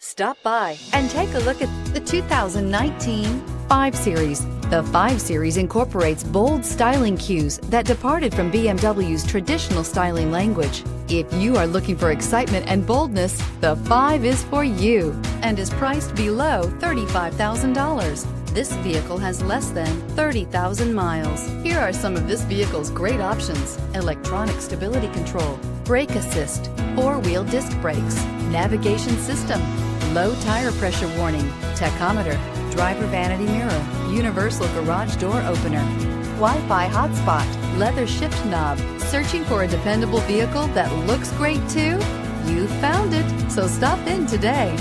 Stop by and take a look at the 2019 5 Series. The 5 Series incorporates bold styling cues that departed from BMW's traditional styling language. If you are looking for excitement and boldness, the 5 is for you and is priced below $35,000. This vehicle has less than 30,000 miles. Here are some of this vehicle's great options: electronic stability control, brake assist, 4-wheel disc brakes, navigation system, low tire pressure warning, tachometer, driver vanity mirror, universal garage door opener, Wi-Fi hotspot, leather shift knob. Searching for a dependable vehicle that looks great too? You found it, so stop in today.